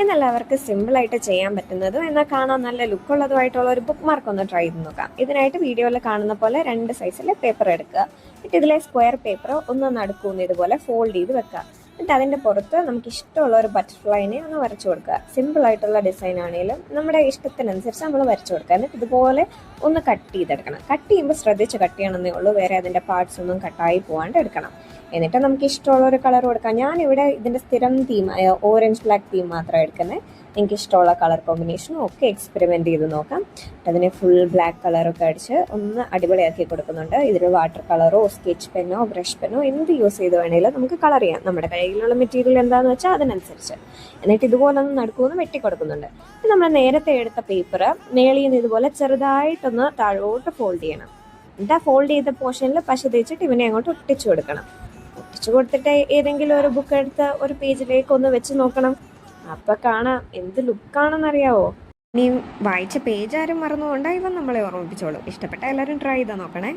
എന്നെല്ലാവർക്കും സിമ്പിളായിട്ട് ചെയ്യാൻ പറ്റുന്നതും എന്നാൽ കാണാൻ നല്ല ലുക്കുള്ളതുമായിട്ടുള്ള ഒരു ബുക്ക് മാർക്ക് ഒന്ന് ട്രൈ ചെയ്ത് നോക്കാം. ഇതിനായിട്ട് വീഡിയോയിൽ കാണുന്ന പോലെ 2 സൈസിലെ പേപ്പർ എടുക്കുക. എന്നിട്ട് ഇതിലെ സ്ക്വയർ പേപ്പർ ഒന്ന് നടുക്കൂന്ന് ഇതുപോലെ ഫോൾഡ് ചെയ്ത് വെക്കുക. എന്നിട്ട് അതിൻ്റെ പുറത്ത് നമുക്ക് ഇഷ്ടമുള്ള ഒരു ബട്ടർഫ്ലൈനെ ഒന്ന് വരച്ചു കൊടുക്കുക. സിമ്പിളായിട്ടുള്ള ഡിസൈൻ ആണെങ്കിലും നമ്മുടെ ഇഷ്ടത്തിനനുസരിച്ച് നമ്മൾ വരച്ചു കൊടുക്കുക. എന്നിട്ട് ഇതുപോലെ ഒന്ന് കട്ട് ചെയ്തെടുക്കണം. കട്ട് ചെയ്യുമ്പോൾ ശ്രദ്ധിച്ച് കട്ട് ചെയ്യണമെന്നേ ഉള്ളൂ, വേറെ അതിൻ്റെ പാർട്സ് ഒന്നും കട്ടായി പോകാണ്ട് എടുക്കണം. എന്നിട്ട് നമുക്ക് ഇഷ്ടമുള്ള ഒരു കളർ കൊടുക്കാം. ഞാനിവിടെ ഇതിൻ്റെ സ്ഥിരം തീമായ ഓറഞ്ച് ബ്ലാക്ക് തീം മാത്രമാണ് എടുക്കുന്നത്. എനിക്ക് ഇഷ്ടമുള്ള കളർ കോമ്പിനേഷനും ഒക്കെ എക്സ്പെരിമെൻ്റ് ചെയ്ത് നോക്കാം. അതിനെ ഫുൾ ബ്ലാക്ക് കളറൊക്കെ അടിച്ച് ഒന്ന് അടിപൊളിയാക്കി കൊടുക്കുന്നുണ്ട്. ഇതിൽ വാട്ടർ കളറോ സ്കെച്ച് പെന്നോ ബ്രഷ് പെന്നോ എന്ത് യൂസ് ചെയ്ത് വേണമെങ്കിലും നമുക്ക് കളർ ചെയ്യാം. നമ്മുടെ കയ്യിലുള്ള മെറ്റീരിയൽ എന്താണെന്ന് വെച്ചാൽ അതിനനുസരിച്ച്. എന്നിട്ട് ഇതുപോലെ ഒന്ന് നടുക്കുമെന്ന് വെട്ടി കൊടുക്കുന്നുണ്ട്. നമ്മൾ നേരത്തെ എടുത്ത പേപ്പർ മേളിൽ നിന്ന് ഇതുപോലെ ചെറുതായിട്ടൊന്ന് താഴോട്ട് ഫോൾഡ് ചെയ്യണം. എന്നിട്ട് ആ ഫോൾഡ് ചെയ്ത പോർഷനിൽ പശ തേച്ചിട്ട് ഇവനെ അങ്ങോട്ട് ഒട്ടിച്ചു കൊടുക്കണം. ഒട്ടിച്ചു കൊടുത്തിട്ട് ഏതെങ്കിലും ഒരു ബുക്ക് എടുത്ത് ഒരു പേജിലേക്ക് ഒന്ന് വെച്ച് നോക്കണം. അപ്പൊ കാണാം എന്ത് ലുക്കാണെന്നറിയാവോ. ഇനിയും വായിച്ച പേജ് ആരും മറന്നുകൊണ്ടാ ഇവൻ നമ്മളെ ഓർമ്മിപ്പിച്ചോളൂ. ഇഷ്ടപ്പെട്ട എല്ലാവരും ട്രൈ ചെയ്താൽ നോക്കണേ.